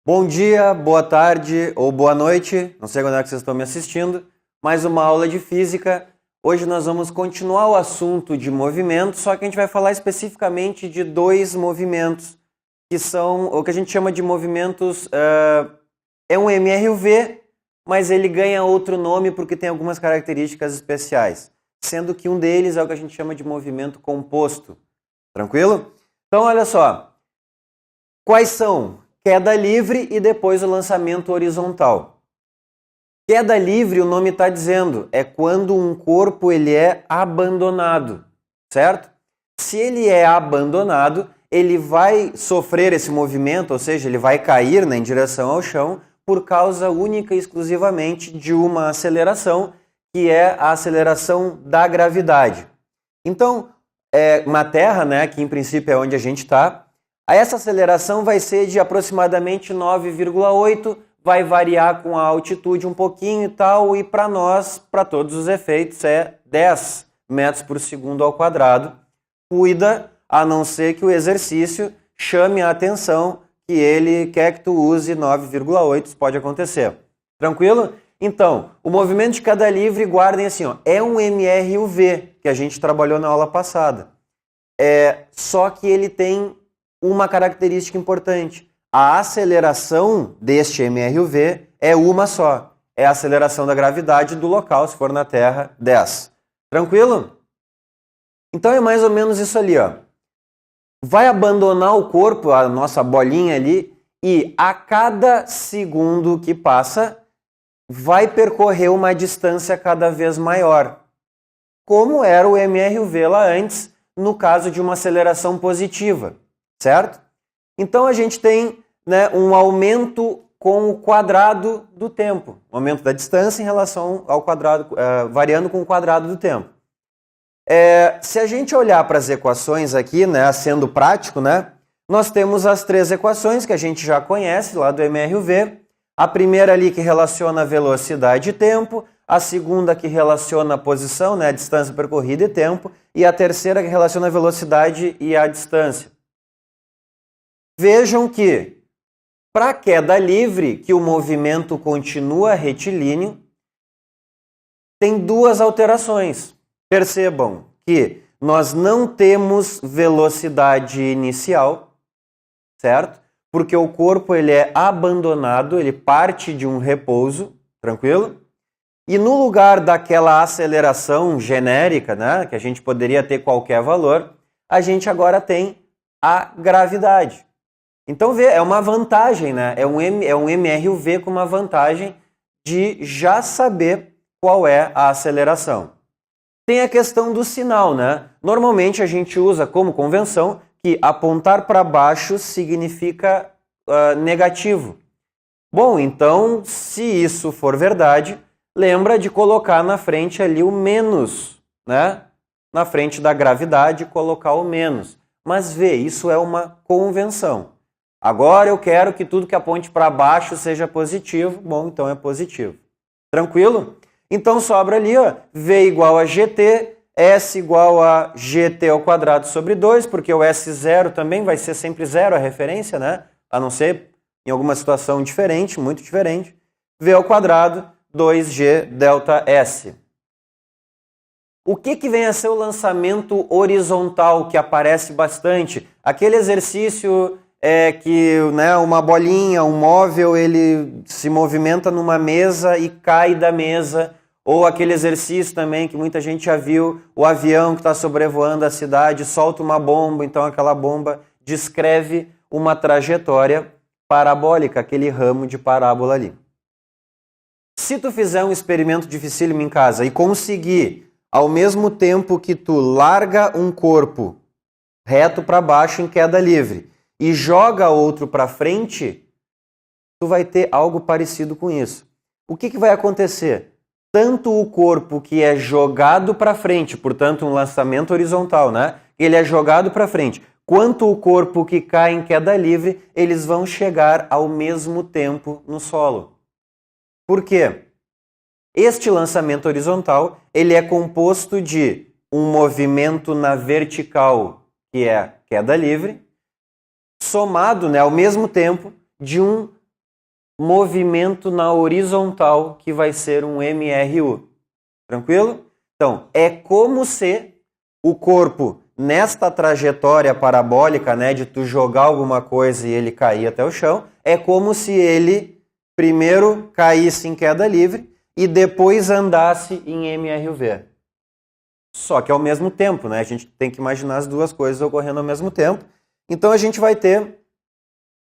Bom dia, boa tarde ou boa noite, não sei quando é que vocês estão me assistindo, mais uma aula de física. Hoje nós vamos continuar o assunto de movimento, só que a gente vai falar especificamente de dois movimentos, que são o que a gente chama de movimentos, é um MRUV, mas ele ganha outro nome porque tem algumas características especiais, sendo que um deles é o que a gente chama de movimento composto. Tranquilo? Então olha só, quais são? Queda livre e depois o lançamento horizontal. Queda livre, o nome está dizendo, é quando um corpo ele é abandonado, certo? Se ele é abandonado, ele vai sofrer esse movimento, ou seja, ele vai cair em direção ao chão por causa única e exclusivamente de uma aceleração, que é a aceleração da gravidade. Então, na Terra, né, que em princípio é onde a gente está, essa aceleração vai ser de aproximadamente 9,8, vai variar com a altitude um pouquinho e tal, e para nós, para todos os efeitos, é 10 metros por segundo ao quadrado. Cuida, a não ser que o exercício chame a atenção que ele quer que tu use 9,8, isso pode acontecer. Tranquilo? Então, o movimento de queda livre, guardem assim, ó, é um MRUV, que a gente trabalhou na aula passada. Só que ele tem uma característica importante. A aceleração deste MRUV é uma só. É a aceleração da gravidade do local, se for na Terra, 10. Tranquilo? Então é mais ou menos isso ali, ó. Vai abandonar o corpo, a nossa bolinha ali, e a cada segundo que passa, vai percorrer uma distância cada vez maior. Como era o MRUV lá antes, no caso de uma aceleração positiva. Certo? Então a gente tem, né, um aumento com o quadrado do tempo. O aumento da distância em relação ao quadrado, variando com o quadrado do tempo. Se a gente olhar para as equações aqui, né, sendo prático, né, nós temos as três equações que a gente já conhece lá do MRUV. A primeira ali que relaciona velocidade e tempo, a segunda que relaciona a posição, né, a distância percorrida e tempo, e a terceira que relaciona a velocidade e a distância. Vejam que, para a queda livre, que o movimento continua retilíneo, tem duas alterações. Percebam que nós não temos velocidade inicial, certo? Porque o corpo ele é abandonado, ele parte de um repouso, tranquilo? E no lugar daquela aceleração genérica, né, que a gente poderia ter qualquer valor, a gente agora tem a gravidade. Então, é uma vantagem, né? É um MRUV com uma vantagem de já saber qual é a aceleração. Tem a questão do sinal, né? Normalmente a gente usa como convenção que apontar para baixo significa negativo. Bom, então, se isso for verdade, lembra de colocar na frente ali o menos, né? Na frente da gravidade, colocar o menos. Mas isso é uma convenção. Agora eu quero que tudo que aponte para baixo seja positivo. Bom, então é positivo. Tranquilo? Então sobra ali, ó, V igual a GT, S igual a GT ao quadrado sobre 2, porque o S0 também vai ser sempre zero a referência, né? A não ser em alguma situação diferente, muito diferente. V ao quadrado, 2G delta S. O que vem a ser o lançamento horizontal, que aparece bastante? Aquele exercício que, né, uma bolinha, um móvel, ele se movimenta numa mesa e cai da mesa. Ou aquele exercício também que muita gente já viu, o avião que está sobrevoando a cidade, solta uma bomba, então aquela bomba descreve uma trajetória parabólica, aquele ramo de parábola ali. Se tu fizer um experimento dificílimo em casa e conseguir, ao mesmo tempo que tu larga um corpo reto para baixo em queda livre e joga outro para frente, tu vai ter algo parecido com isso. O que vai acontecer? Tanto o corpo que é jogado para frente, portanto um lançamento horizontal, né? Ele é jogado para frente, quanto o corpo que cai em queda livre, eles vão chegar ao mesmo tempo no solo. Por quê? Este lançamento horizontal, ele é composto de um movimento na vertical, que é queda livre, somado, né, ao mesmo tempo de um movimento na horizontal, que vai ser um MRU. Tranquilo? Então, é como se o corpo, nesta trajetória parabólica, né, de tu jogar alguma coisa e ele cair até o chão, é como se ele primeiro caísse em queda livre e depois andasse em MRUV. Só que ao mesmo tempo, né? A gente tem que imaginar as duas coisas ocorrendo ao mesmo tempo. Então a gente vai ter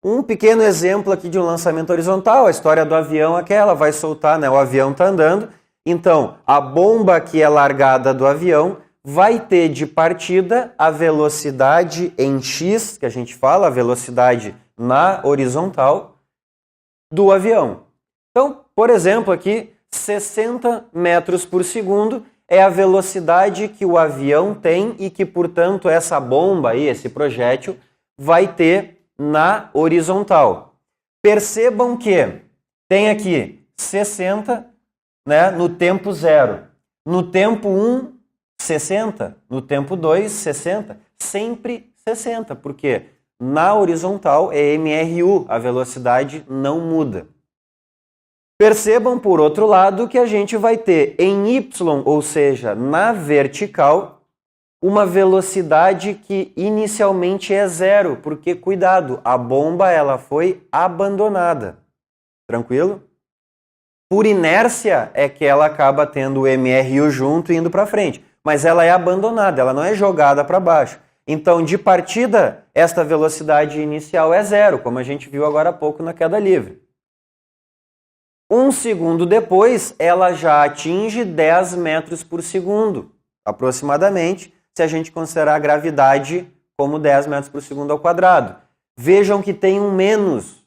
um pequeno exemplo aqui de um lançamento horizontal, a história do avião aquela, vai soltar, né? O avião está andando. Então, a bomba que é largada do avião vai ter de partida a velocidade em x, que a gente fala, a velocidade na horizontal do avião. Então, por exemplo, aqui, 60 metros por segundo é a velocidade que o avião tem e que, portanto, essa bomba aí, esse projétil, vai ter na horizontal. Percebam que tem aqui 60, né, no tempo 0. No tempo 1, 60. No tempo 2, 60. Sempre 60, porque na horizontal é MRU, a velocidade não muda. Percebam, por outro lado, que a gente vai ter em Y, ou seja, na vertical, uma velocidade que inicialmente é 0, porque, cuidado, a bomba ela foi abandonada. Tranquilo? Por inércia é que ela acaba tendo o MRU junto e indo para frente, mas ela é abandonada, ela não é jogada para baixo. Então, de partida, esta velocidade inicial é 0, como a gente viu agora há pouco na queda livre. Um segundo depois, ela já atinge 10 metros por segundo, aproximadamente, se a gente considerar a gravidade como 10 metros por segundo ao quadrado. Vejam que tem um menos,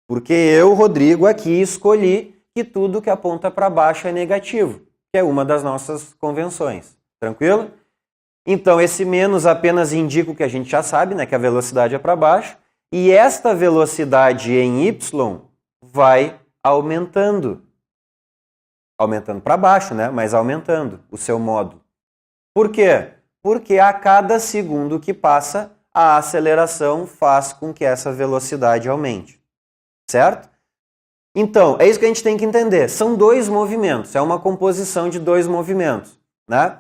porque eu, Rodrigo, aqui escolhi que tudo que aponta para baixo é negativo, que é uma das nossas convenções. Tranquilo? Então, esse menos apenas indica o que a gente já sabe, né, que a velocidade é para baixo, e esta velocidade em y vai aumentando. Aumentando para baixo, né? Mas aumentando o seu modo. Por quê? Porque a cada segundo que passa, a aceleração faz com que essa velocidade aumente. Certo? Então, é isso que a gente tem que entender. São dois movimentos, é uma composição de dois movimentos, né?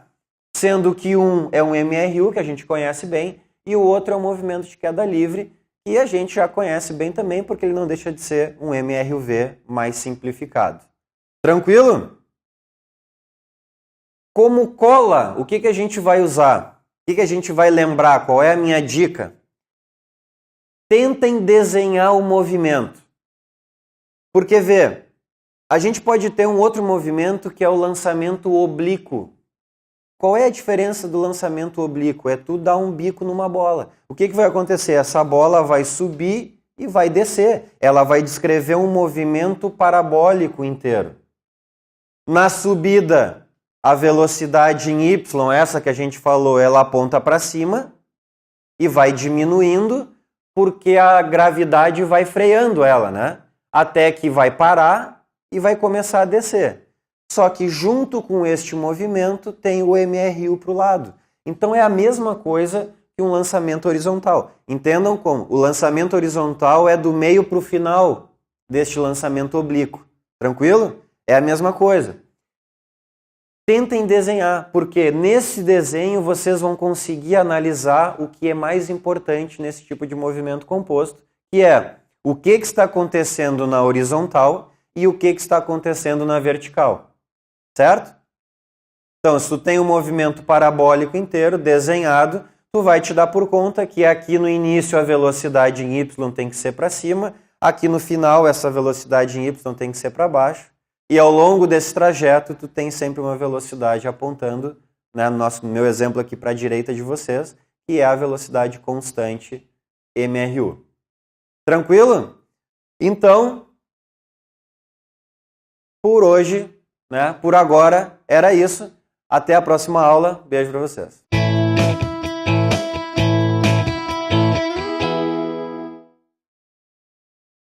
Sendo que um é um MRU, que a gente conhece bem, e o outro é um movimento de queda livre, que a gente já conhece bem também, porque ele não deixa de ser um MRUV mais simplificado. Tranquilo? Como cola, o que a gente vai usar? O que a gente vai lembrar? Qual é a minha dica? Tentem desenhar o movimento. Porque, vê, a gente pode ter um outro movimento que é o lançamento oblíquo. Qual é a diferença do lançamento oblíquo? É tu dar um bico numa bola. O que vai acontecer? Essa bola vai subir e vai descer. Ela vai descrever um movimento parabólico inteiro. Na subida, a velocidade em Y, essa que a gente falou, ela aponta para cima e vai diminuindo porque a gravidade vai freando ela, né? Até que vai parar e vai começar a descer. Só que junto com este movimento tem o MRU para o lado. Então é a mesma coisa que um lançamento horizontal. Entendam como? O lançamento horizontal é do meio para o final deste lançamento oblíquo. Tranquilo? É a mesma coisa. Tentem desenhar, porque nesse desenho vocês vão conseguir analisar o que é mais importante nesse tipo de movimento composto, que é o que está acontecendo na horizontal e o que está acontecendo na vertical. Certo? Então, se tu tem um movimento parabólico inteiro desenhado, tu vai te dar por conta que aqui no início a velocidade em y tem que ser para cima, aqui no final essa velocidade em y tem que ser para baixo, e ao longo desse trajeto tu tem sempre uma velocidade apontando, né, no meu exemplo aqui para a direita de vocês, que é a velocidade constante MRU. Tranquilo? Então, por hoje, né? Por agora, era isso. Até a próxima aula. Beijo para vocês.